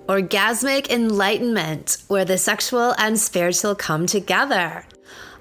Orgasmic enlightenment, where the sexual and spiritual come together.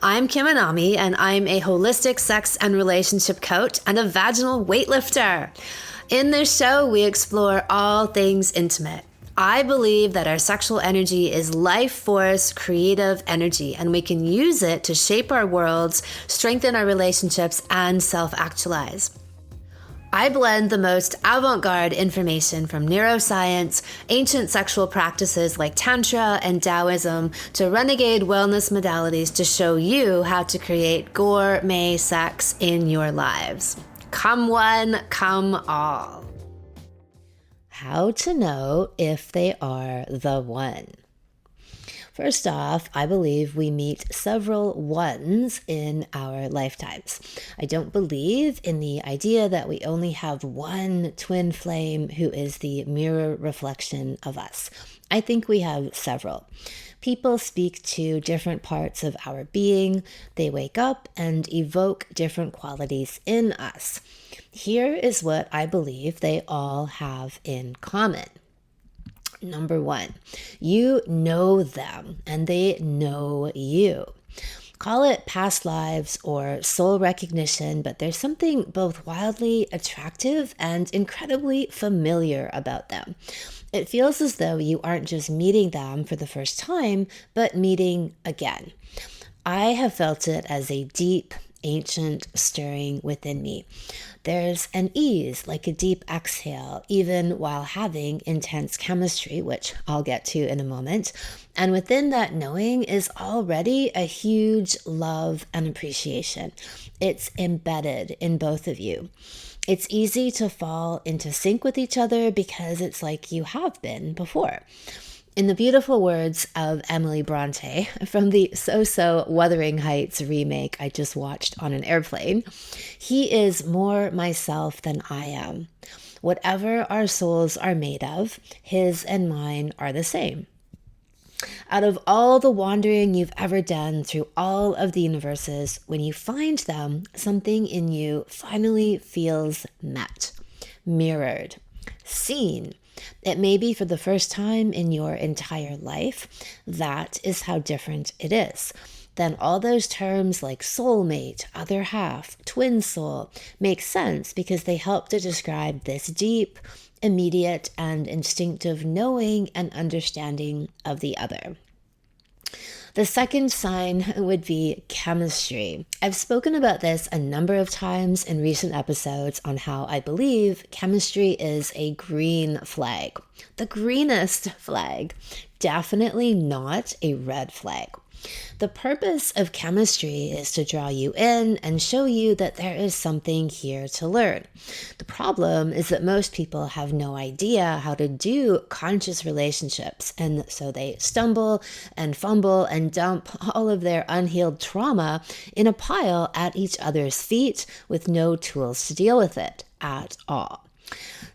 I'm Kim Anami, and I'm a holistic sex and relationship coach and a vaginal weightlifter. In this show, we explore all things intimate. I believe that our sexual energy is life force, creative energy, and we can use it to shape our worlds, strengthen our relationships, and self-actualize. I blend the most avant-garde information from neuroscience, ancient sexual practices like Tantra and Taoism, to renegade wellness modalities to show you how to create gourmet sex in your lives. Come one, come all. How to know if they are the one. First off, I believe we meet several ones in our lifetimes. I don't believe in the idea that we only have one twin flame who is the mirror reflection of us. I think we have several. People speak to different parts of our being. They wake up and evoke different qualities in us. Here is what I believe they all have in common. Number one, you know them and they know you. Call it past lives or soul recognition, but there's something both wildly attractive and incredibly familiar about them. It feels as though you aren't just meeting them for the first time, but meeting again. I have felt it as a deep, ancient stirring within me. There's an ease, like a deep exhale, even while having intense chemistry, which I'll get to in a moment. And within that knowing is already a huge love and appreciation. It's embedded in both of you. It's easy to fall into sync with each other because it's like you have been before. In the beautiful words of Emily Bronte from the So-So Wuthering Heights remake I just watched on an airplane, he is more myself than I am. Whatever our souls are made of, his and mine are the same. Out of all the wandering you've ever done through all of the universes, when you find them, something in you finally feels met, mirrored, seen. It may be for the first time in your entire life. That is how different it is. Then all those terms like soulmate, other half, twin soul make sense because they help to describe this deep, immediate, and instinctive knowing and understanding of the other. The second sign would be chemistry. I've spoken about this a number of times in recent episodes on how I believe chemistry is a green flag. The greenest flag, definitely not a red flag. The purpose of chemistry is to draw you in and show you that there is something here to learn. The problem is that most people have no idea how to do conscious relationships, and so they stumble and fumble and dump all of their unhealed trauma in a pile at each other's feet with no tools to deal with it at all.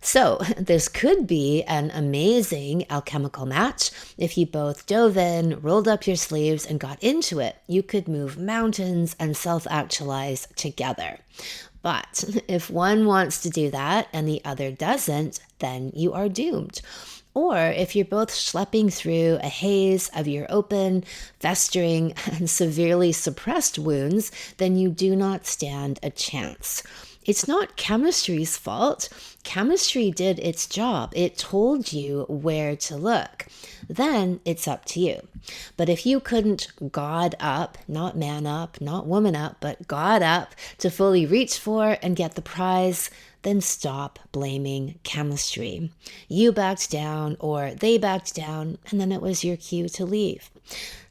So this could be an amazing alchemical match. If you both dove in, rolled up your sleeves, and got into it, you could move mountains and self-actualize together. But if one wants to do that and the other doesn't, then you are doomed. Or if you're both schlepping through a haze of your open, festering, and severely suppressed wounds, then you do not stand a chance. It's not chemistry's fault. Chemistry did its job. It told you where to look. Then it's up to you. But if you couldn't God up, not man up, not woman up, but God up to fully reach for and get the prize, then stop blaming chemistry. You backed down or they backed down, and then it was your cue to leave.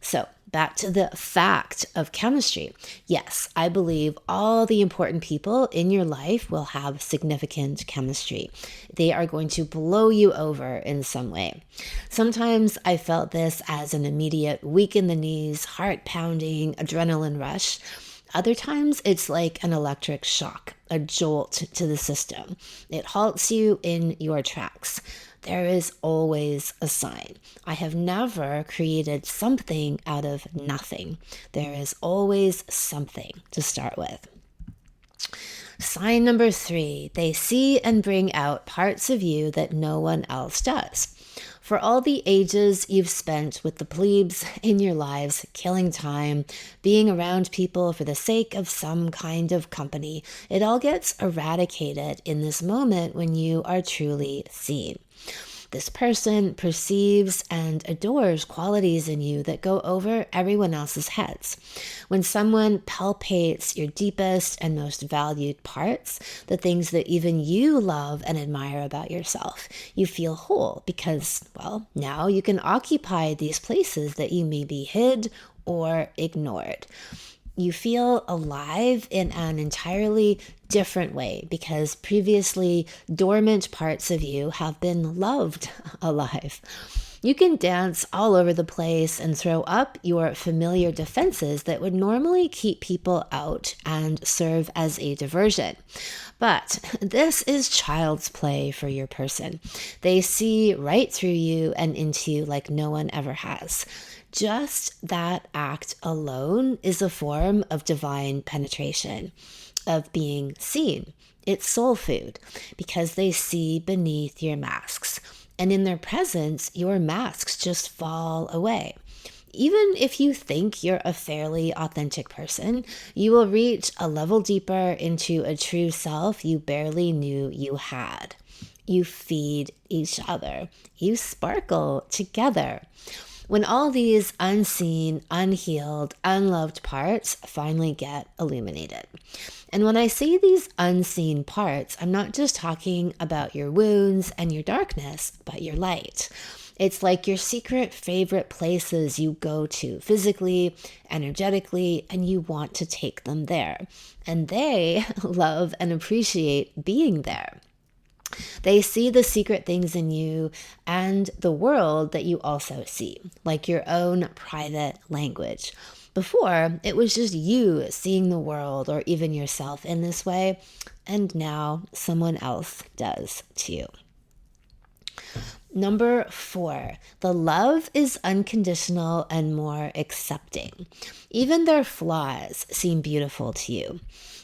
So back to the fact of chemistry. Yes, I believe all the important people in your life will have significant chemistry. They are going to blow you over in some way. Sometimes I felt this as an immediate weak in the knees, heart pounding, adrenaline rush. Other times it's like an electric shock, a jolt to the system. It halts you in your tracks. There is always a sign. I have never created something out of nothing. There is always something to start with. Sign number 3, they see and bring out parts of you that no one else does. For all the ages you've spent with the plebes in your lives, killing time, being around people for the sake of some kind of company, it all gets eradicated in this moment when you are truly seen. This person perceives and adores qualities in you that go over everyone else's heads. When someone palpates your deepest and most valued parts, the things that even you love and admire about yourself, you feel whole because, well, now you can occupy these places that you maybe hid or ignored. You feel alive in an entirely different way because previously dormant parts of you have been loved alive. You can dance all over the place and throw up your familiar defenses that would normally keep people out and serve as a diversion. But this is child's play for your person. They see right through you and into you like no one ever has. Just that act alone is a form of divine penetration, of being seen. It's soul food because they see beneath your masks. And in their presence, your masks just fall away. Even if you think you're a fairly authentic person, you will reach a level deeper into a true self you barely knew you had. You feed each other. You sparkle together. When all these unseen, unhealed, unloved parts finally get illuminated. And when I say these unseen parts, I'm not just talking about your wounds and your darkness, but your light. It's like your secret favorite places you go to physically, energetically, and you want to take them there. And they love and appreciate being there. They see the secret things in you and the world that you also see, like your own private language. Before, it was just you seeing the world or even yourself in this way, and now someone else does too. Number 4, the love is unconditional and more accepting. Even their flaws seem beautiful to you.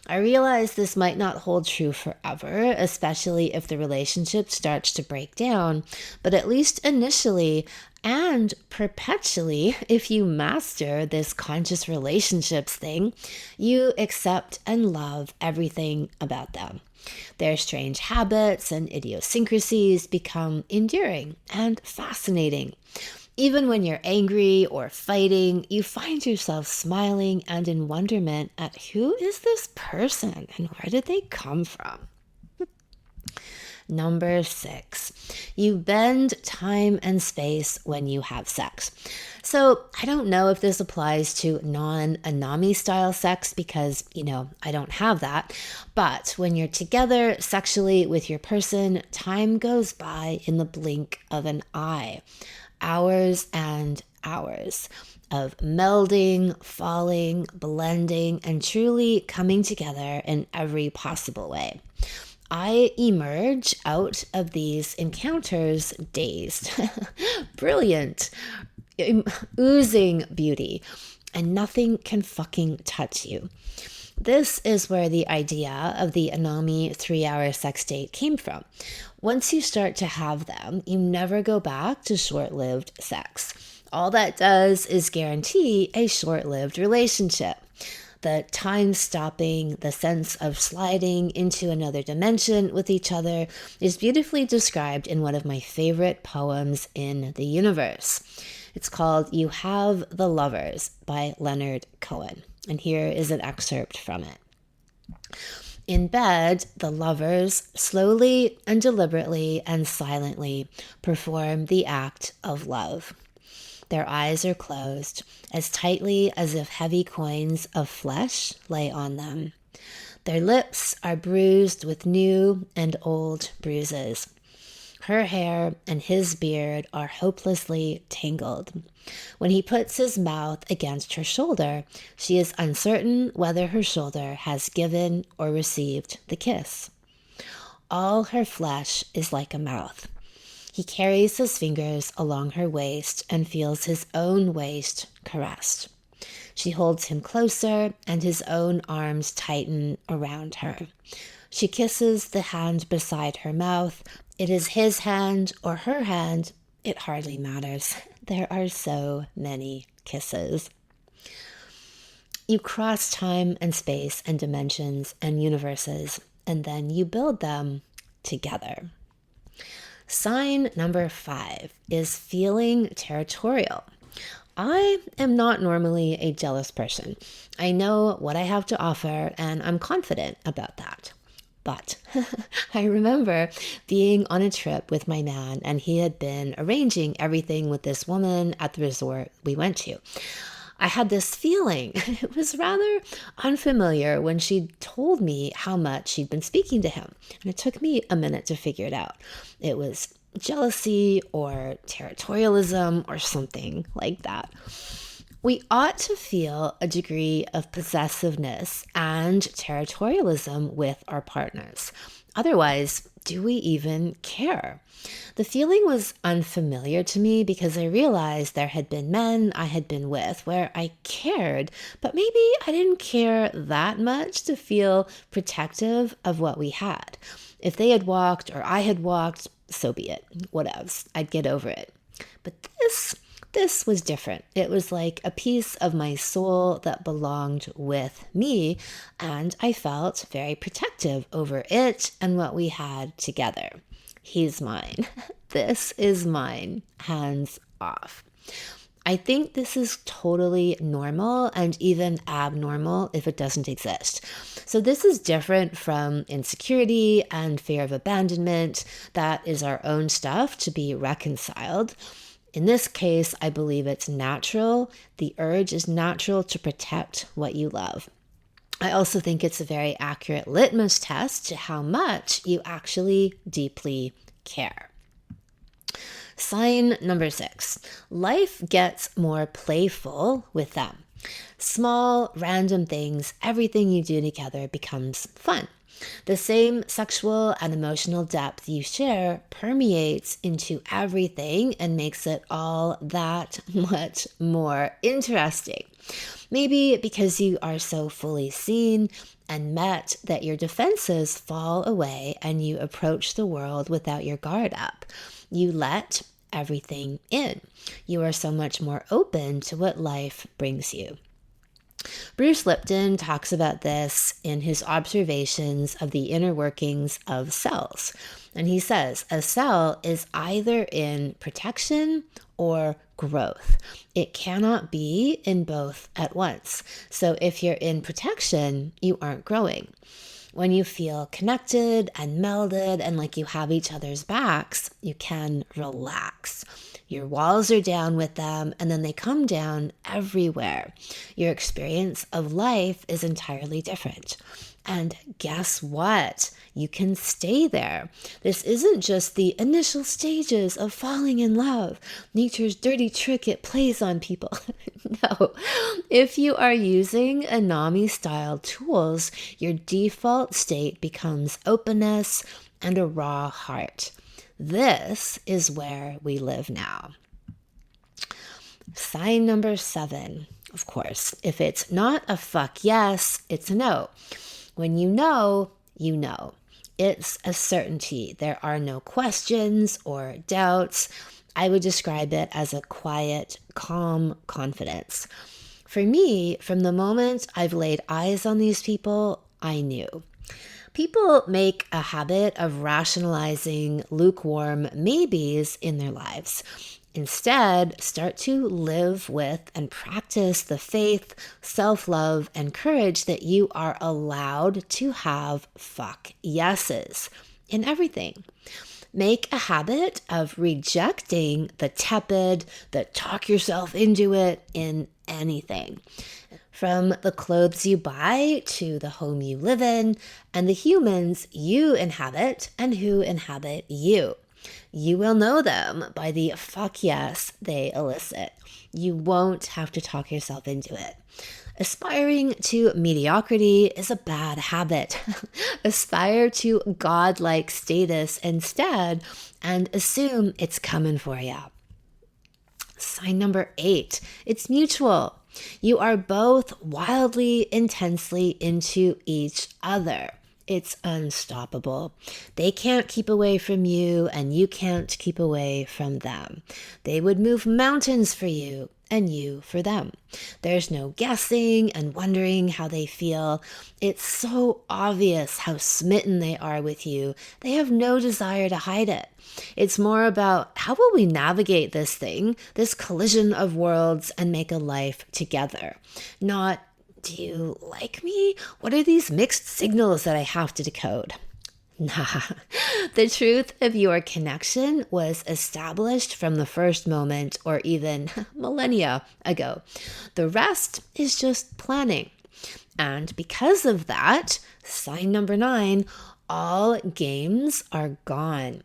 I realize this might not hold true forever, especially if the relationship starts to break down, but at least initially and perpetually, if you master this conscious relationships thing, you accept and love everything about them. Their strange habits and idiosyncrasies become endearing and fascinating. Even when you're angry or fighting, you find yourself smiling and in wonderment at who is this person and where did they come from? Number 6, you bend time and space when you have sex. So I don't know if this applies to non-Anami style sex because, I don't have that. But when you're together sexually with your person, time goes by in the blink of an eye. Hours and hours of melding, falling, blending, and truly coming together in every possible way. I emerge out of these encounters dazed, brilliant, oozing beauty, and nothing can fucking touch you. This is where the idea of the Anami 3-hour sex date came from. Once you start to have them, you never go back to short-lived sex. All that does is guarantee a short-lived relationship. The time stopping, the sense of sliding into another dimension with each other is beautifully described in one of my favorite poems in the universe. It's called You Have the Lovers by Leonard Cohen. And here is an excerpt from it. In bed, the lovers slowly and deliberately and silently perform the act of love. Their eyes are closed, as tightly as if heavy coins of flesh lay on them. Their lips are bruised with new and old bruises. Her hair and his beard are hopelessly tangled. When he puts his mouth against her shoulder, she is uncertain whether her shoulder has given or received the kiss. All her flesh is like a mouth. He carries his fingers along her waist and feels his own waist caressed. She holds him closer, and his own arms tighten around her. She kisses the hand beside her mouth. It is his hand or her hand. It hardly matters. There are so many kisses. You cross time and space and dimensions and universes, and then you build them together. Sign number 5 is feeling territorial. I am not normally a jealous person. I know what I have to offer, and I'm confident about that. But I remember being on a trip with my man, and he had been arranging everything with this woman at the resort we went to. I had this feeling. It was rather unfamiliar when she told me how much she'd been speaking to him. And it took me a minute to figure it out. It was jealousy or territorialism or something like that. We ought to feel a degree of possessiveness and territorialism with our partners. Otherwise, do we even care? The feeling was unfamiliar to me because I realized there had been men I had been with where I cared, but maybe I didn't care that much to feel protective of what we had. If they had walked or I had walked, so be it. Whatevs. I'd get over it. But this was different. It was like a piece of my soul that belonged with me, and I felt very protective over it and what we had together. He's mine. This is mine. Hands off. I think this is totally normal and even abnormal if it doesn't exist. So this is different from insecurity and fear of abandonment. That is our own stuff to be reconciled. In this case, I believe it's natural. The urge is natural to protect what you love. I also think it's a very accurate litmus test to how much you actually deeply care. Sign number 6, life gets more playful with them. Small, random things, everything you do together becomes fun. The same sexual and emotional depth you share permeates into everything and makes it all that much more interesting. Maybe because you are so fully seen and met that your defenses fall away and you approach the world without your guard up. You let everything in. You are so much more open to what life brings you. Bruce Lipton talks about this in his observations of the inner workings of cells. And he says, a cell is either in protection or growth. It cannot be in both at once. So if you're in protection, you aren't growing. When you feel connected and melded and like you have each other's backs, you can relax. Your walls are down with them, and then they come down everywhere. Your experience of life is entirely different. And guess what? You can stay there. This isn't just the initial stages of falling in love, nature's dirty trick it plays on people. No. If you are using Anami-style tools, your default state becomes openness and a raw heart. This is where we live now. Sign number 7, of course. If it's not a fuck yes, it's a no. When you know, you know. It's a certainty. There are no questions or doubts. I would describe it as a quiet, calm confidence. For me, from the moment I've laid eyes on these people, I knew. People make a habit of rationalizing lukewarm maybes in their lives. Instead, start to live with and practice the faith, self-love, and courage that you are allowed to have fuck yeses in everything. Make a habit of rejecting the tepid, the talk yourself into it in anything. From the clothes you buy to the home you live in and the humans you inhabit and who inhabit you. You will know them by the fuck yes they elicit. You won't have to talk yourself into it. Aspiring to mediocrity is a bad habit. Aspire to godlike status instead and assume it's coming for you. Sign number 8, it's mutual. You are both wildly, intensely into each other. It's unstoppable. They can't keep away from you, and you can't keep away from them. They would move mountains for you, and you for them. There's no guessing and wondering how they feel. It's so obvious how smitten they are with you. They have no desire to hide it. It's more about how will we navigate this thing, this collision of worlds, and make a life together. Not, do you like me? What are these mixed signals that I have to decode? Nah, the truth of your connection was established from the first moment or even millennia ago. The rest is just planning. And because of that, sign number 9, all games are gone.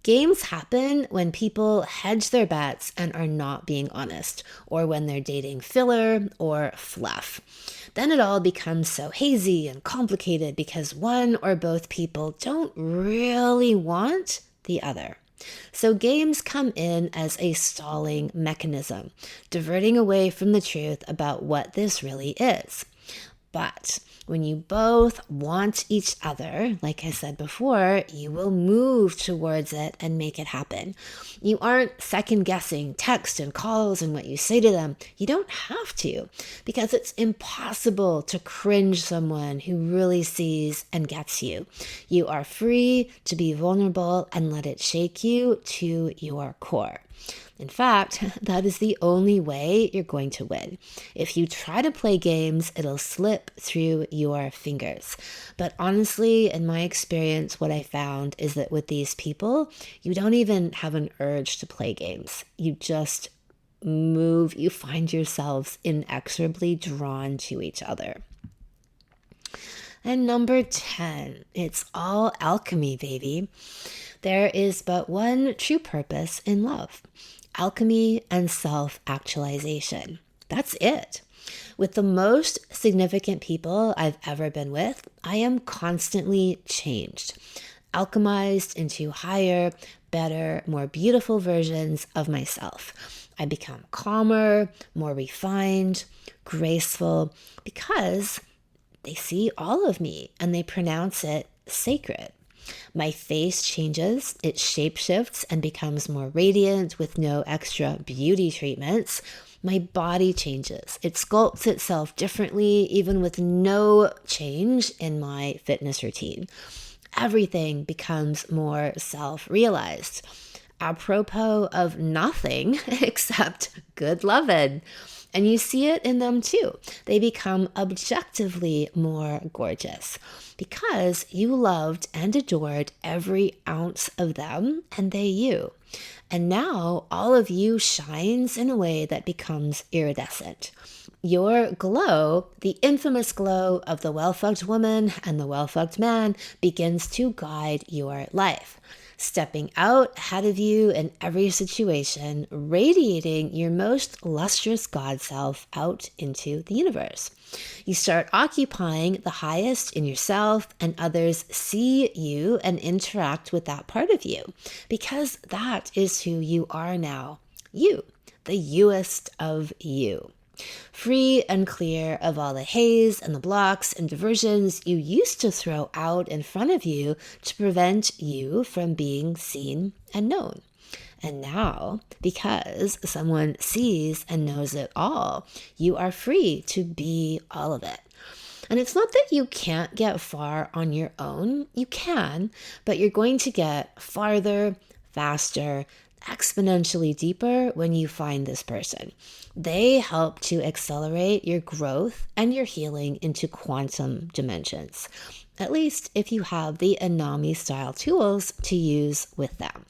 Games happen when people hedge their bets and are not being honest, or when they're dating filler or fluff. Then it all becomes so hazy and complicated because one or both people don't really want the other. So games come in as a stalling mechanism, diverting away from the truth about what this really is. But when you both want each other, like I said before, you will move towards it and make it happen. You aren't second guessing text and calls and what you say to them. You don't have to, because it's impossible to cringe someone who really sees and gets you. You are free to be vulnerable and let it shake you to your core. In fact, that is the only way you're going to win. If you try to play games, it'll slip through your fingers. But honestly, in my experience, what I found is that with these people, you don't even have an urge to play games. You just move, you find yourselves inexorably drawn to each other. And number 10, it's all alchemy, baby. There is but one true purpose in love: alchemy and self-actualization. That's it. With the most significant people I've ever been with, I am constantly changed, alchemized into higher, better, more beautiful versions of myself. I become calmer, more refined, graceful, because they see all of me and they pronounce it sacred. My face changes, it shapeshifts and becomes more radiant with no extra beauty treatments. My body changes, it sculpts itself differently, even with no change in my fitness routine. Everything becomes more self-realized, apropos of nothing except good lovin'. And you see it in them too. They become objectively more gorgeous because you loved and adored every ounce of them and they you. And now all of you shines in a way that becomes iridescent. Your glow, the infamous glow of the well-fucked woman and the well-fucked man, begins to guide your life, stepping out ahead of you in every situation, radiating your most lustrous God self out into the universe. You start occupying the highest in yourself, and others see you and interact with that part of you, because that is who you are now. You, the youest of you. Free and clear of all the haze and the blocks and diversions you used to throw out in front of you to prevent you from being seen and known. And now, because someone sees and knows it all, you are free to be all of it. And it's not that you can't get far on your own. You can, but you're going to get farther, faster, exponentially deeper when you find this person. They help to accelerate your growth and your healing into quantum dimensions, at least if you have the Anami style tools to use with them.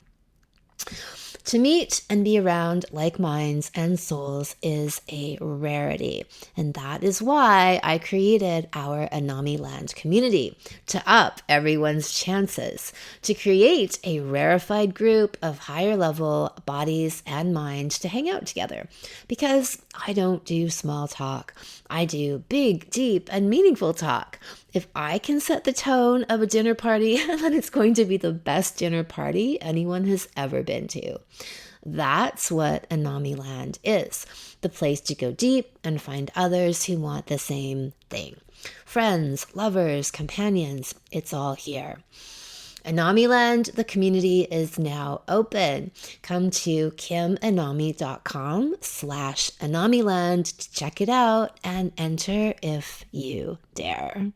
To meet and be around like minds and souls is a rarity, and that is why I created our Anami Land community, to up everyone's chances, to create a rarefied group of higher level bodies and minds to hang out together. Because I don't do small talk. I do big, deep, and meaningful talk. If I can set the tone of a dinner party, then it's going to be the best dinner party anyone has ever been to. That's what Anami Land is, the place to go deep and find others who want the same thing. Friends, lovers, companions, it's all here. Anami Land, the community is now open. Come to kimanami.com/AnamiLand to check it out and enter if you dare.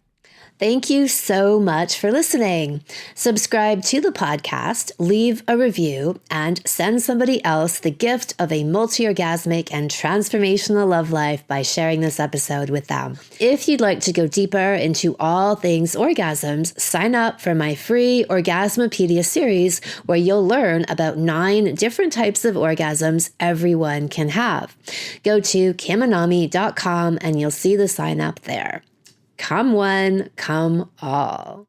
Thank you so much for listening. Subscribe to the podcast, leave a review, and send somebody else the gift of a multi-orgasmic and transformational love life by sharing this episode with them. If you'd like to go deeper into all things orgasms, sign up for my free Orgasmopedia series, where you'll learn about 9 different types of orgasms everyone can have. Go to kimanami.com and you'll see the sign up there. Come one, come all.